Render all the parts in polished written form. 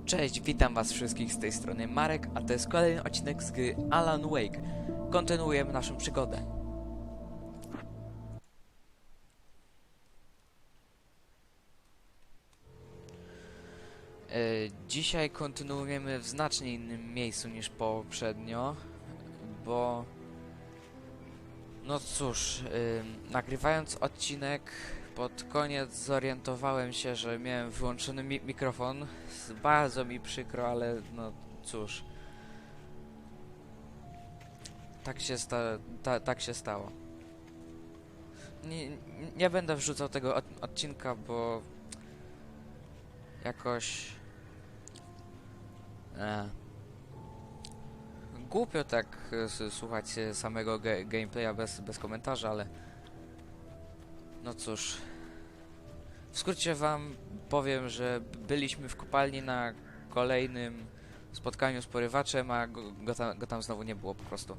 Cześć, witam was wszystkich z tej strony Marek, a to jest kolejny odcinek z gry Alan Wake. Kontynuujemy naszą przygodę. Dzisiaj kontynuujemy w znacznie innym miejscu niż poprzednio, bo... No cóż, nagrywając odcinek pod koniec zorientowałem się, że miałem wyłączony mikrofon. Bardzo mi przykro, ale no cóż. Tak się stało. Nie będę wrzucał tego odcinka, bo jakoś... Głupio tak słuchać samego gameplaya bez komentarza, ale... No cóż... W skrócie wam powiem, że byliśmy w kopalni na kolejnym spotkaniu z porywaczem, a go tam znowu nie było po prostu.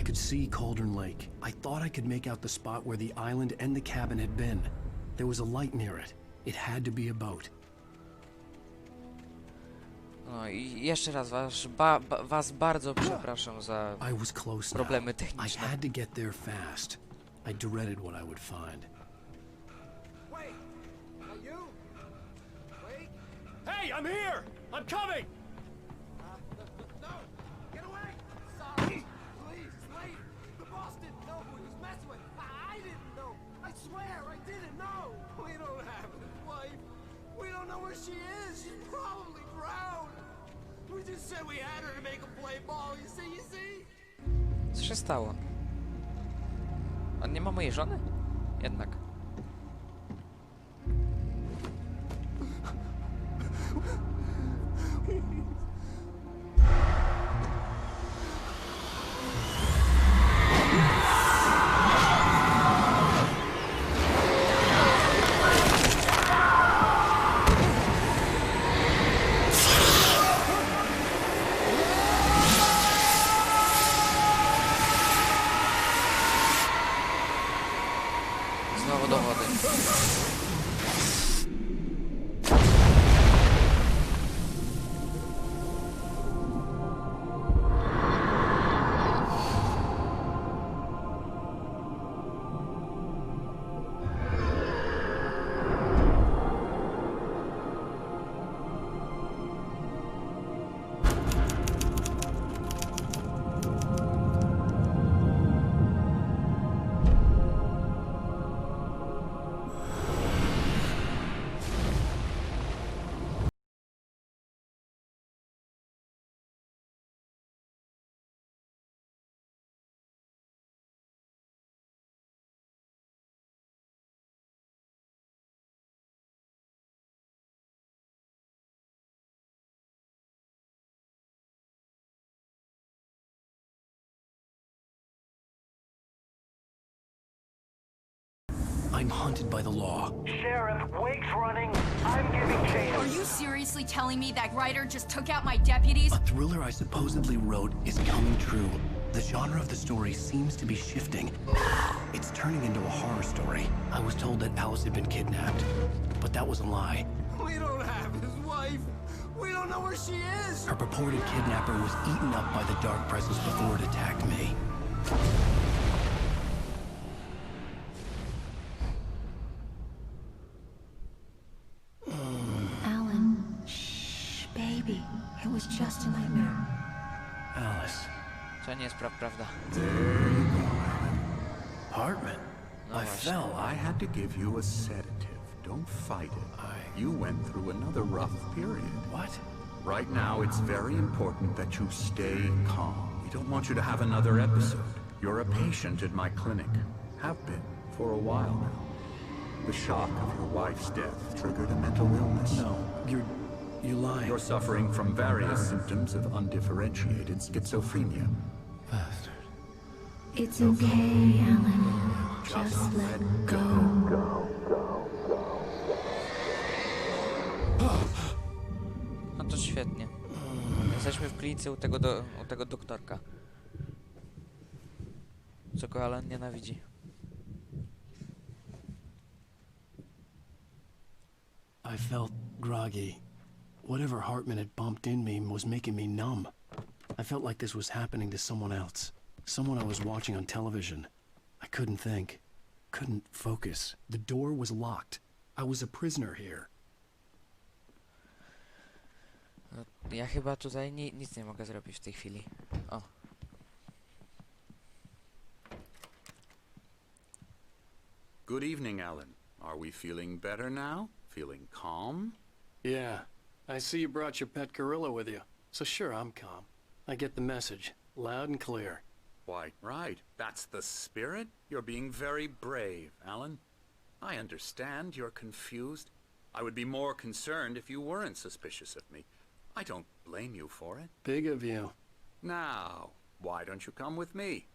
I could see Cauldron Lake. I thought I could make out the spot where the island and the cabin had been. There was a light near it. It had to be a boat. No i jeszcze raz was bardzo przepraszam za problemy techniczne. I had to get there fast. I dreaded what I would find. Wait! Are you? Wait! Hey, I'm here! I'm coming! No! Get away! Sorry! Please, it's late! The boss didn't know who he was messing with! I didn't know! I swear, I didn't know! We don't have his wife! We don't know where she is! She's probably drowned! We just said we had her to make him play ball, you see? Co się stało? On nie ma mojej żony? Jednak. Znowu do wody. I'm hunted by the law. Sheriff, Wake's running. I'm giving chase. Are you seriously telling me that writer just took out my deputies? A thriller I supposedly wrote is coming true. The genre of the story seems to be shifting. It's turning into a horror story. I was told that Alice had been kidnapped, but that was a lie. We don't have his wife! We don't know where she is! Her purported kidnapper was eaten up by the dark presence before it attacked me. Alan, shh, baby. It was just a nightmare. Alice. To nie jest prawda. Hartman. No I właśnie. fell. I had to give you a sedative. Don't fight it. You went through another rough period. What? Right now, it's very important that you stay calm. We don't want you to have another episode. You're a patient at my clinic. Have been for a while now. The shock of your wife's death triggered a mental illness. No, you lying. You're suffering from various symptoms of undifferentiated schizophrenia. Bastard. It's okay, Alan. Just let go. No to świetnie. Jesteśmy w klinice u tego doktorka. Co go Alan nienawidzi. I felt groggy. Whatever Hartman had bumped in me was making me numb. I felt like this was happening to someone else. Someone I was watching on television. I couldn't think. Couldn't focus. The door was locked. I was a prisoner here. No, ja chyba tutaj nic nie mogę zrobić w tej chwili. O. Good evening, Alan. Are we feeling better now? Feeling calm? Yeah. I see you brought your pet gorilla with you. So sure, I'm calm. I get the message. Loud and clear. Why, right. That's the spirit. You're being very brave, Alan. I understand you're confused. I would be more concerned if you weren't suspicious of me. I don't blame you for it. Big of you. Now, why don't you come with me?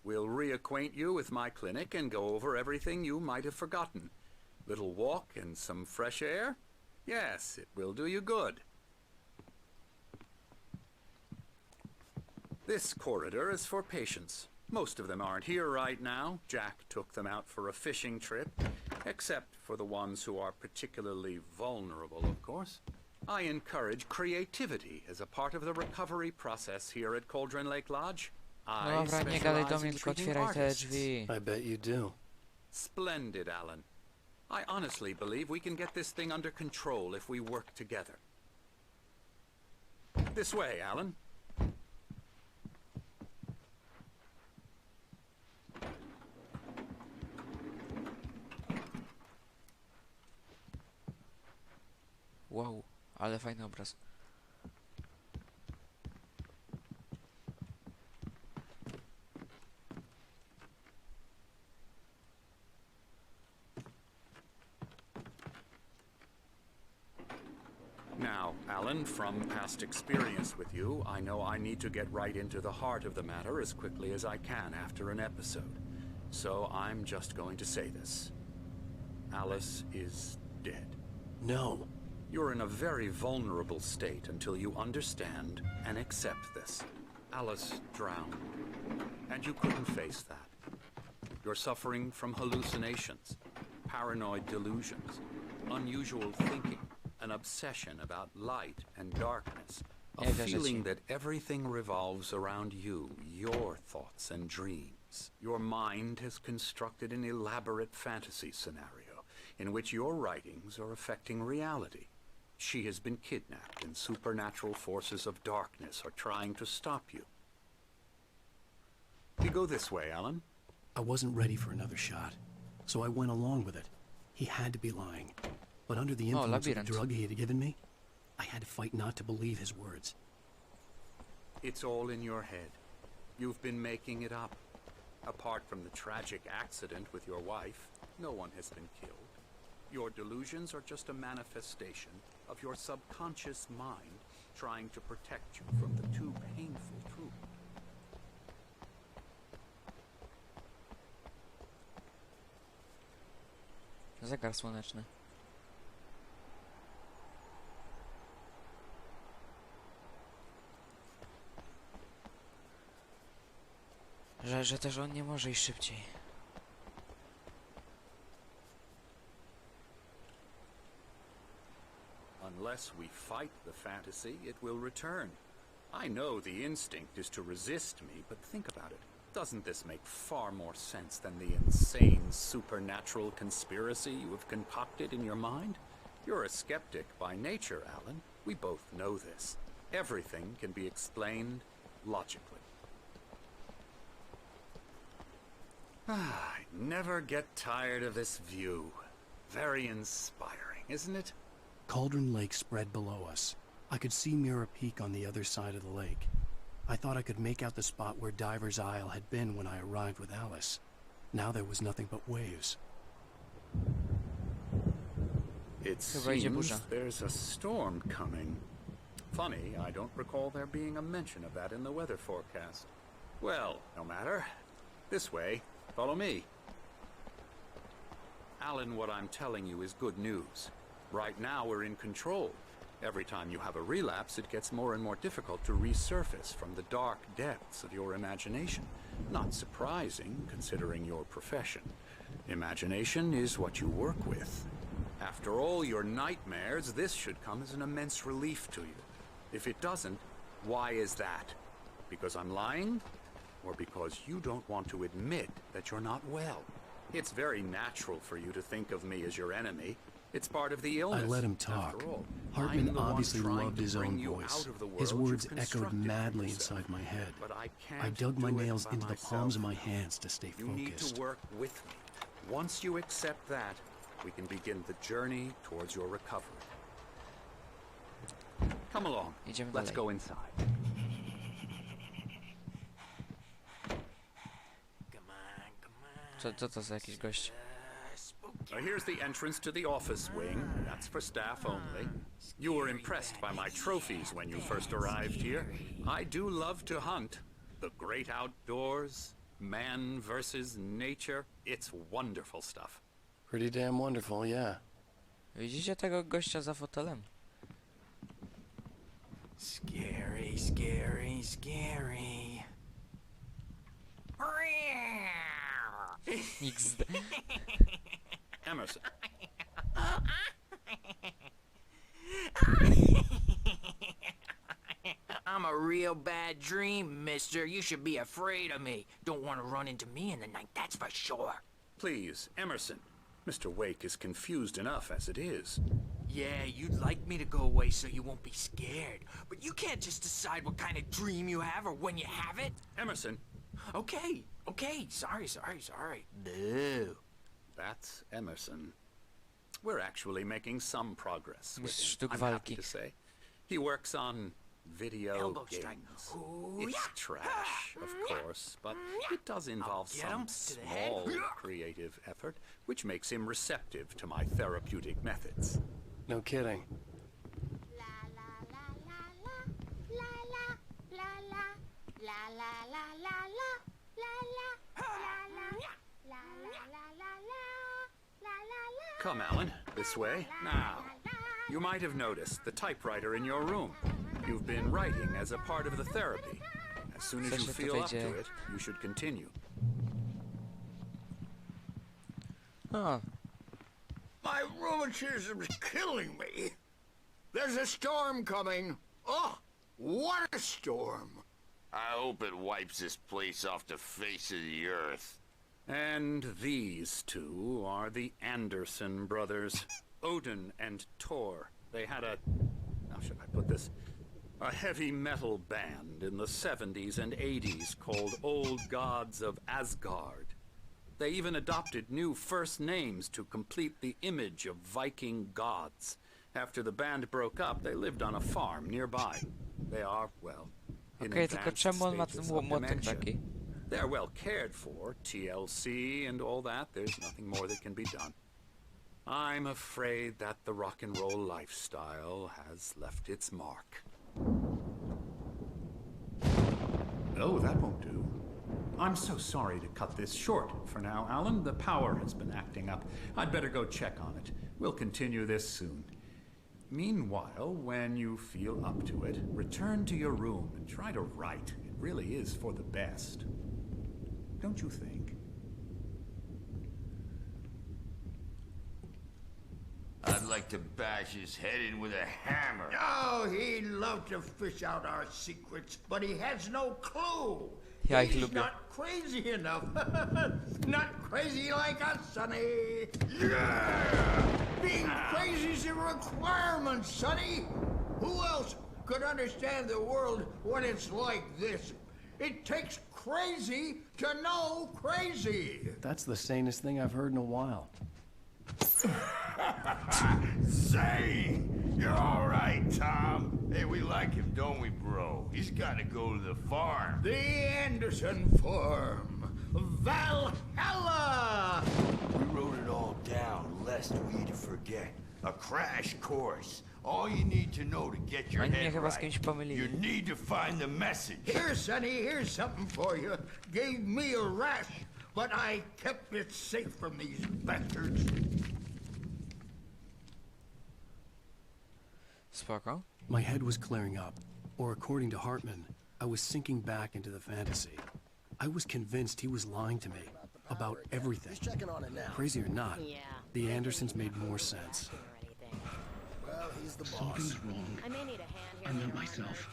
We'll reacquaint you with my clinic and go over everything you might have forgotten. Little walk and some fresh air? Yes, it will do you good. This corridor is for patients. Most of them aren't here right now. Jack took them out for a fishing trip, except for the ones who are particularly vulnerable, of course. I encourage creativity as a part of the recovery process here at Cauldron Lake Lodge. I Dobra, nie gadaj do specialize mnie, in tylko treating otwieraj te artists. drzwi. I bet you do. Splendid, Alan. I honestly believe we can get this thing under control if we work together. This way, Alan. Wow, ale fajny obraz. Now, Alan, from past experience with you, I know I need to get right into the heart of the matter as quickly as I can after an episode. So I'm just going to say this. Alice is dead. No. You're in a very vulnerable state until you understand and accept this. Alice drowned, and you couldn't face that. You're suffering from hallucinations, paranoid delusions, unusual thinking, an obsession about light and darkness, a feeling that everything revolves around you, your thoughts and dreams. Your mind has constructed an elaborate fantasy scenario in which your writings are affecting reality. She has been kidnapped, and supernatural forces of darkness are trying to stop you. You go this way, Alan. I wasn't ready for another shot, so I went along with it. He had to be lying. But under the influence of the drug he had given me, I had to fight not to believe his words. It's all in your head. You've been making it up. Apart from the tragic accident with your wife, no one has been killed. Your delusions are just a manifestation of your subconscious mind trying to protect you from the too painful truth. Zegar słoneczny. Że też on nie może iść szybciej. Unless we fight the fantasy, it will return. I know the instinct is to resist me, but think about it. Doesn't this make far more sense than the insane supernatural conspiracy you have concocted in your mind? You're a skeptic by nature, Alan. We both know this. Everything can be explained logically. I never get tired of this view. Very inspiring, isn't it? Cauldron Lake spread below us. I could see Mirror Peak on the other side of the lake. I thought I could make out the spot where Diver's Isle had been when I arrived with Alice. Now there was nothing but waves. It seems there's a storm coming. Funny, I don't recall there being a mention of that in the weather forecast. Well, no matter. This way. Follow me. Alan, what I'm telling you is good news. Right now we're in control. Every time you have a relapse, it gets more and more difficult to resurface from the dark depths of your imagination. Not surprising, considering your profession. Imagination is what you work with. After After all your nightmares, this should come as an immense relief to you. If it doesn't, why is that? Because I'm lying? Or because you don't want to admit that you're not well? It's very natural for you to think of me as your enemy. It's part of the illness. I let him talk. After all, Hartman I'm the one obviously trying loved to his bring own you voice. out of the His world words you've echoed constructed for madly yourself. inside my head. But I can't I dug my do it nails by into the myself. palms of my hands to stay You need focused. to work with me. Once you accept that, we can begin the journey towards your recovery. Come along. Idziemy Let's dalej. go inside. Co to za jakiś gość? Now here's the entrance to the office wing. That's for staff only. You were impressed by my trophies when you first arrived here. I do love to hunt. The great outdoors, man versus nature. It's wonderful stuff. Pretty damn wonderful, yeah. Widzicie tego gościa za fotelem? Scary, scary, scary. XD. Emerson. I'm a real bad dream, mister. You should be afraid of me. Don't want to run into me in the night, that's for sure. Please, Emerson. Mr. Wake is confused enough as it is. Yeah, you'd like me to go away so you won't be scared. But you can't just decide what kind of dream you have or when you have it. Emerson. Okay, sorry. No. That's Emerson. We're actually making some progress with Mistrz him, sztuk I'm happy walki. to say. He works on video Elbow strike. games. Ooh, It's yeah. trash, of course, but it does involve get him some to the head. small creative effort, which makes him receptive to my therapeutic methods. No kidding. Come, Alan, this way. Now, you might have noticed the typewriter in your room. You've been writing as a part of the therapy. As soon as you Coś feel tutaj up to dzieje. it, you should continue. O, My rheumatism's killing me. There's a storm coming. Oh, what a storm. I hope it wipes this place off the face of the earth. And these two are the Anderson brothers, Odin and Tor. They had how should I put this? A heavy metal band in the 70s and 80s called Old Gods of Asgard. They even adopted new first names to complete the image of Viking gods. After the band broke up, they lived on a farm nearby. They are, well, in okej, tylko advanced czemu on ma ten stages of młotek dementia. taki? They're well cared for, TLC and all that. There's nothing more that can be done. I'm afraid that the rock and roll lifestyle has left its mark. Oh, that won't do. I'm so sorry to cut this short for now, Alan. The power has been acting up. I'd better go check on it. We'll continue this soon. Meanwhile, when you feel up to it, return to your room and try to write. It really is for the best. Don't you think? I'd like to bash his head in with a hammer. Oh, he'd love to fish out our secrets, but he has no clue. Ja ich He's lubię. not crazy enough. Not crazy like us, Sonny. Yeah! Being crazy's a requirement, Sonny. Who else could understand the world when it's like this? It takes crazy to know crazy. That's the sanest thing I've heard in a while. Say, you're all right, Tom. Hey, we like him, don't we, bro? He's got to go to the farm. The Anderson Farm. Valhalla! We wrote it all down, lest we'd forget. A crash course. All you need to know to get your Oni mnie head chyba z right. kimś pomylili. You need to find the message. Here, Sonny, here's something for you. Gave me a rash, but I kept it safe from these bastards. Spoko. My head was clearing up, or according to Hartman, I was sinking back into the fantasy. I was convinced he was lying to me about everything. Crazy or not, the Andersons made more sense. he's the boss. Something's wrong. I may need a hand here. I'm not myself.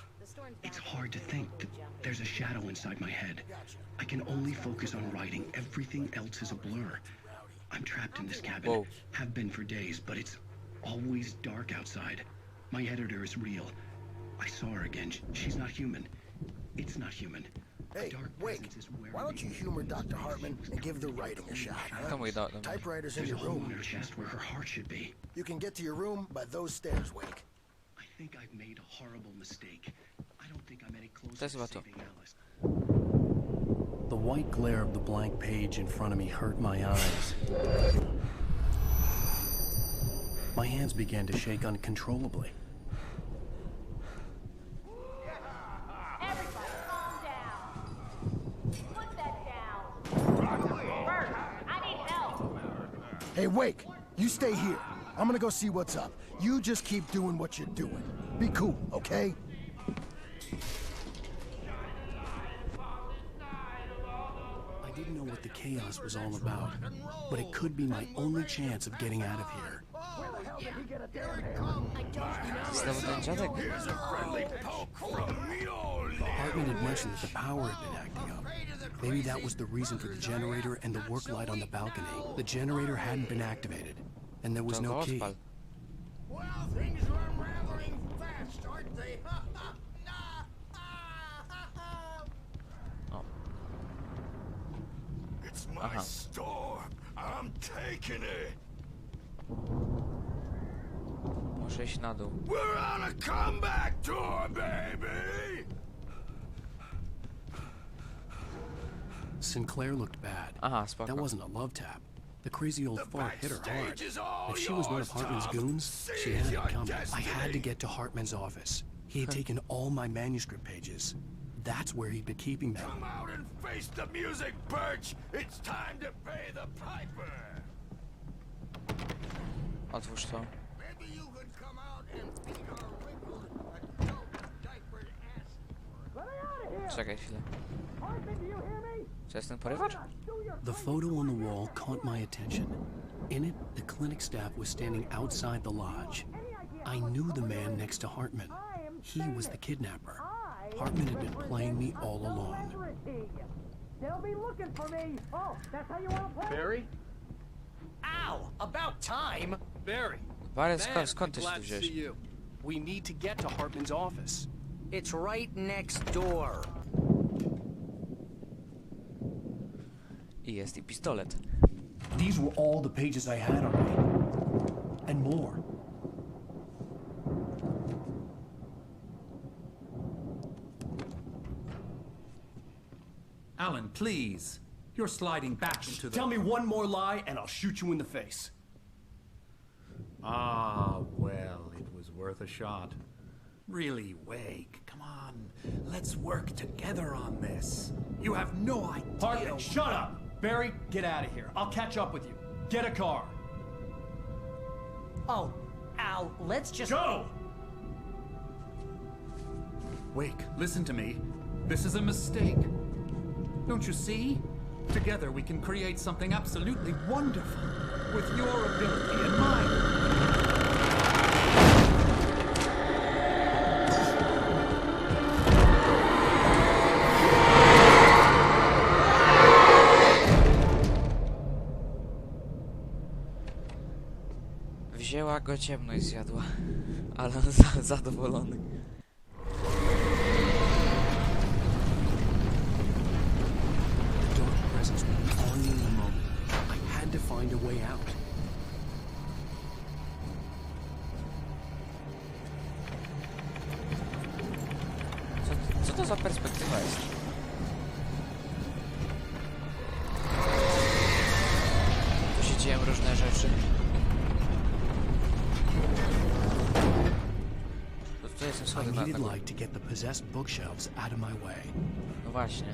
It's hard to think that there's a shadow inside my head. I can only focus on writing. Everything else is a blur. I'm trapped in this cabin. Whoa. Have been for days, but it's always dark outside. My editor is real. I saw her again. She's not human. It's not human. Hey, wait. Why don't you humor Dr. Hartman and give the writing a shot, huh? Come without them. Typewriter's in There's a your hole in room. her chest where her heart should be. You can get to your room by those stairs, Wake. I think I've made a horrible mistake. I don't think I'm any closer To jest to chyba to. saving Alice. The white glare of the blank page in front of me hurt my eyes. My hands began to shake uncontrollably. Everybody, calm down. Put that down. Bert, I need help. Hey, Wake, you stay here. I'm gonna go see what's up. You just keep doing what you're doing. Be cool, okay? I didn't know what the chaos was all about, but it could be my only chance of getting out of here. Znowu ten dziadek. Hartman had mentioned that the power had been acting up. Maybe that was the reason for the generator and the work light on the balcony. The generator hadn't been activated, and there was To go no key. odpal. Well, things are unraveling fast, aren't they? O. It's my Aha. store. I'm taking it. Muszę iść na dół. We're on a comeback tour, baby. Sinclair looked bad. Aha, spoko. That wasn't a love tap. The crazy old The fart hit her hard. backstage is all If she was one of yours, Hartman's Tom. goons, she Seize had your it coming. I had to destiny. get to Hartman's office. He had taken all my manuscript pages. That's where he'd been keeping them. Come out and face the music, Birch. It's time to pay the piper. Otwórz to. Maybe you could come out and feed our wrinkled, adult-diapered ass. Czekaj chwilę. Czy jest ten porywacz? The photo on the wall caught my attention. In it, the clinic staff was standing outside the lodge. I knew the man next to Hartman. He was the kidnapper. Hartman had been playing me all along. They'll be looking for me. Oh, that's how you want to play? Barry? Ow! About time. Barry. Barry, Man, skąd ty się glad tu to see wziąłeś? you. We need to get to Hartman's office. It's right next door. I jest i pistolet. These were all the pages I had on me. And more. Alan, please. You're sliding back into the... Tell me one more lie and I'll shoot you in the face. Ah, well, it was worth a shot. Really, Wake, come on. Let's work together on this. You have no idea... Hartman, shut up! Barry, get out of here. I'll catch up with you. Get a car. Oh, Al, let's just... Go! Wake, listen to me. This is a mistake. Don't you see? Together we can create something absolutely wonderful. With your ability and mine. Wzięła go ciemność, zjadła. Ale on zadowolony. The dark presence would be on me in a moment. I had to find a way out. Co to za perspektywa jest? Tu się dzieją różne rzeczy. Tutaj są I schody na needed górę. light to get the possessed bookshelves out of my way. No właśnie.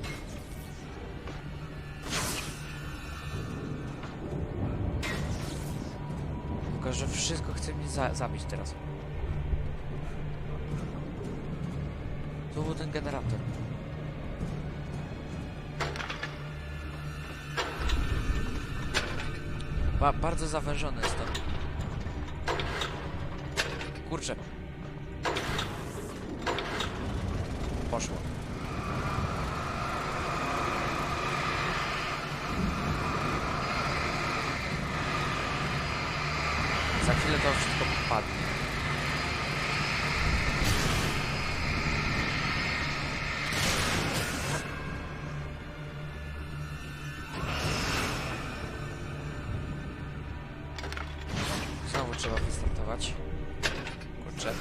Tylko, że wszystko chce mnie zabić teraz. Tu był ten generator. Bardzo zawężony jest to. Kurczę. Poszło. Za chwilę to wszystko padnie. Znowu trzeba wystartować. Kurczę.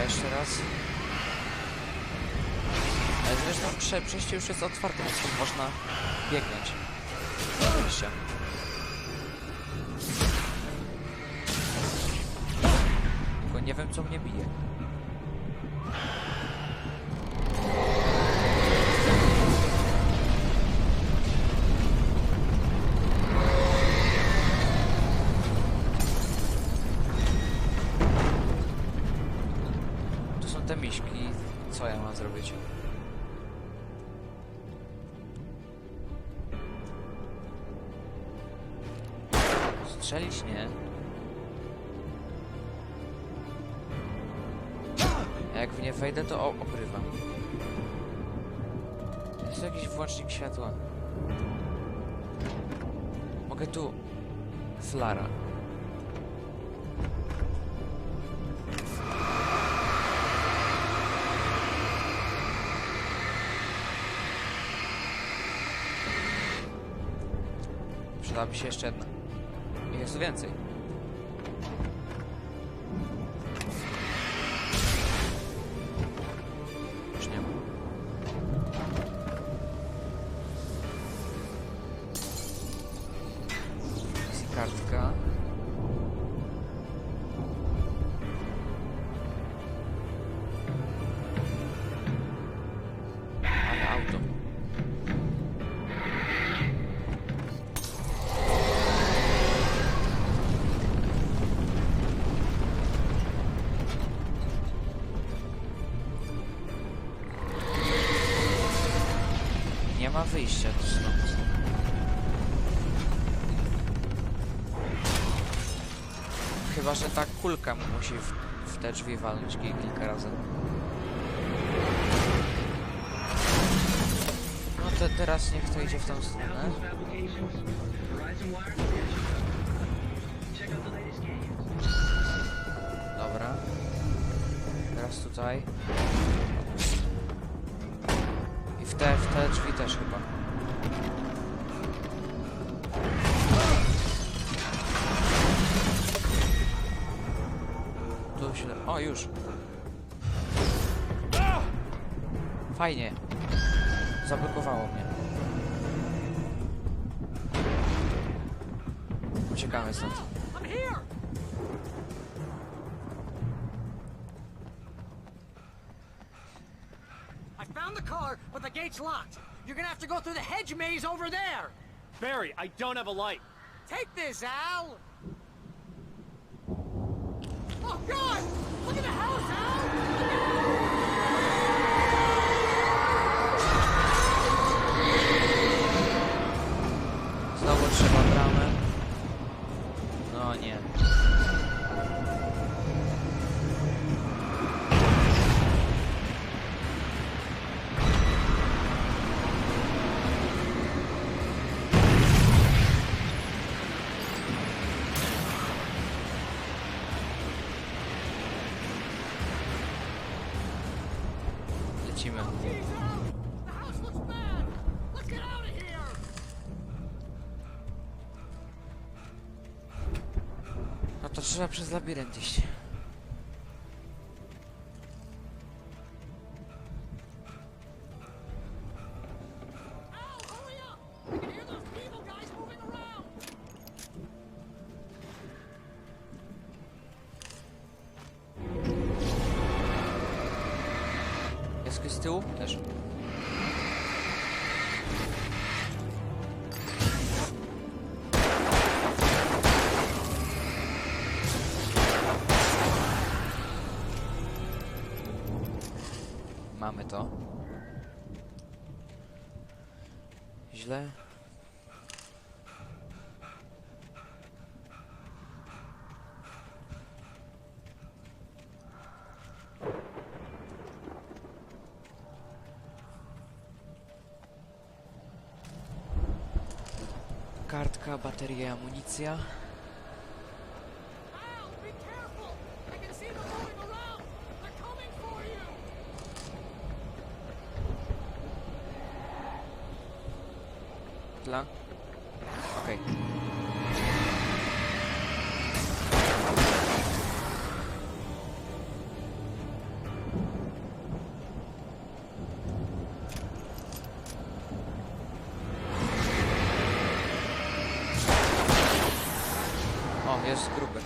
Jeszcze raz. Ale zresztą przejście już jest otwarte, więc tu można biegnąć. Oczywiście. Tylko nie wiem, co mnie bije. Te miśki, co ja mam zrobić? Strzelić? Nie. Jak w nie wejdę, to obrywam. Jest to jakiś włącznik światła. Mogę tu... Flara. Przydałaby się jeszcze jedna. I jest tu więcej. Już nie ma. Jest kartka. Ale auto. Nie ma wyjścia tu stąd. Chyba że ta kulka musi w te drzwi walnąć kilka razy. No to teraz niech to idzie w tą stronę. Dobra. Teraz tutaj. I w te drzwi też chyba. Tu się... O, już. Fajnie. Zablokowało mnie. Uciekamy stąd. Found the car, but the gate's locked. You're gonna have to go through the hedge maze over there. Barry, I don't have a light. Take this, Al. Oh, God! Look at the house, Al! Znowu trzeba bramę. No nie. Lecimy. The house looks bad. Let's get out of here. No to trzeba przez labirynt iść. Al, hurry up! I can hear those evil guys moving around. Jest ktoś z tyłu? Też. Mamy to. Źle. Kartka, bateria, amunicja. Tla. Okej. O, jest gruby.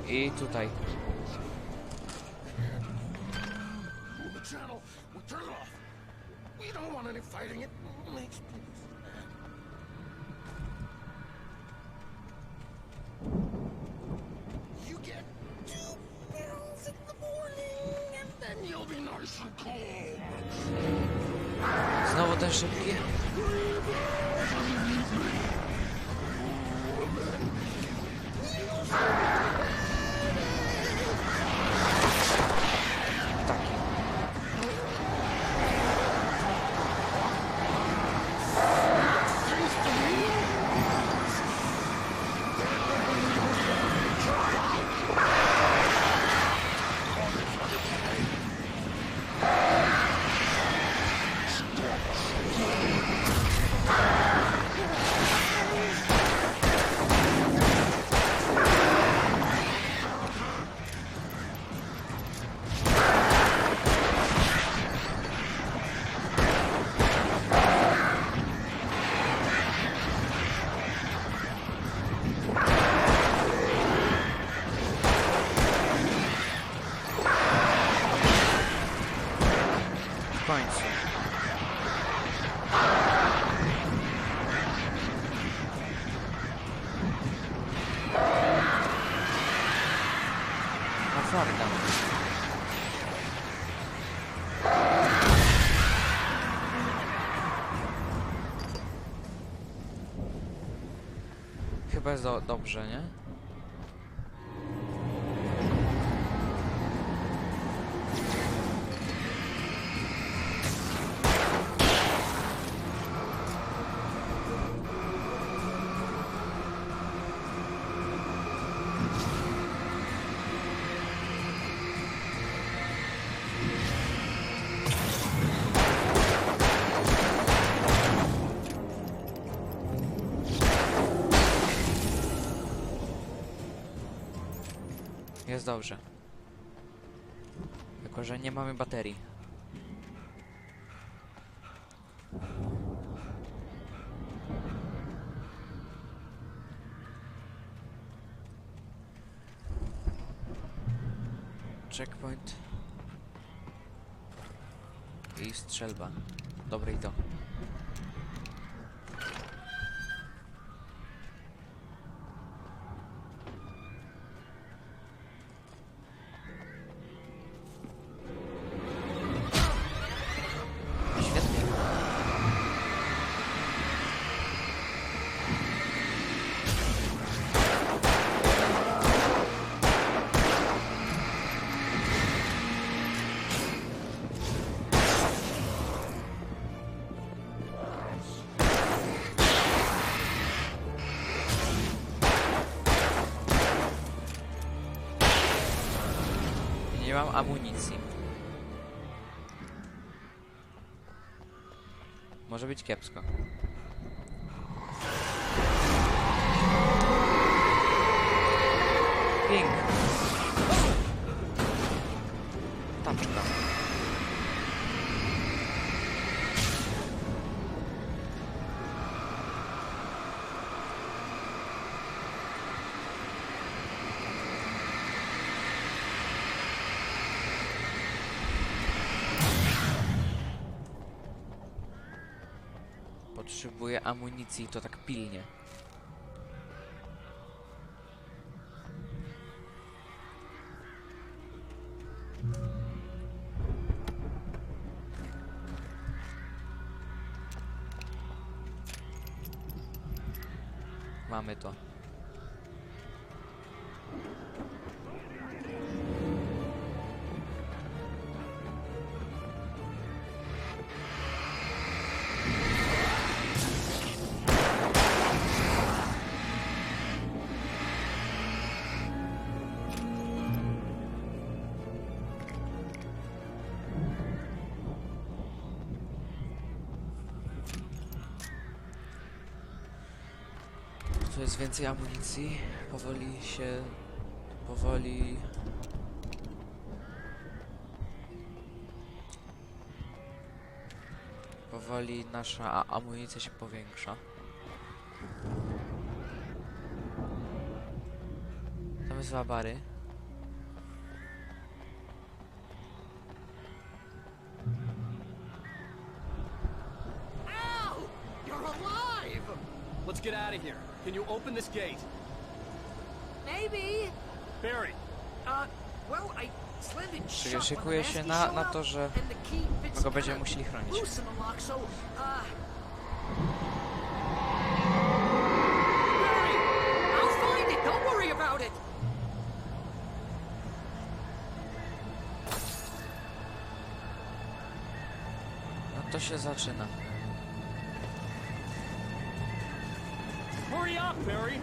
I tutaj. The channel. We turn it off. We don't want any fighting. It makes me sad. You get 2 pills in the morning, and then you'll be nice and calm. Znowu ten szybki. W końcu. Otwarta. Chyba jest dobrze, nie? Jest dobrze. Tylko że nie mamy baterii. Checkpoint. I strzelba. Dobre i to. Nie mam amunicji. Może być kiepsko. Pięknie. potrzebuję amunicji, to tak pilnie. Mamy to. Tu jest więcej amunicji. Powoli nasza amunicja się powiększa. Tam jest dwa bary. Ow! You're alive! Let's get out of here. Can you open this gate? Maybe. Barry! Well, I slammed it Czyli shut szykuję się na to, że my go będziemy musieli chronić. I'll find it. Don't worry about it. No to się zaczyna. Hurry up, Barry!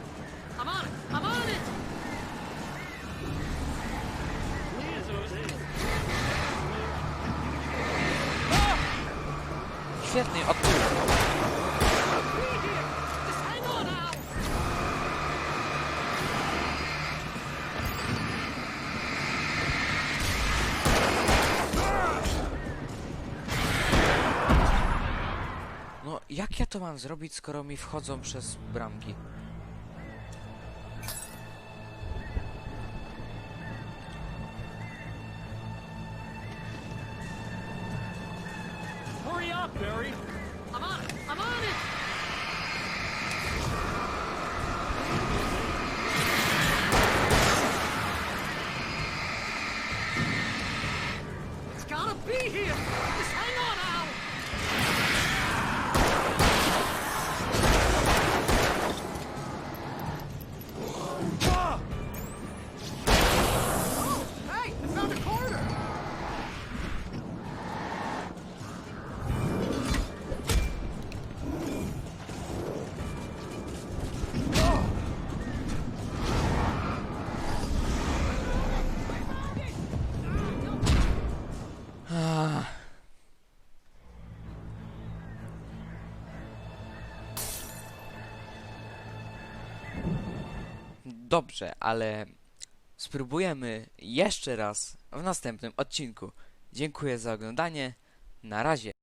I'm on it. I'm on it. Świetnie, od tyłu. Just hang on now. No, jak ja to mam zrobić, skoro mi wchodzą przez bramki? Hurry up, Barry! I'm on it. I'm on it. It's gotta be here. Just hang on now. Oh, hey, I found a corner. Dobrze, ale spróbujemy jeszcze raz w następnym odcinku. Dziękuję za oglądanie. Na razie.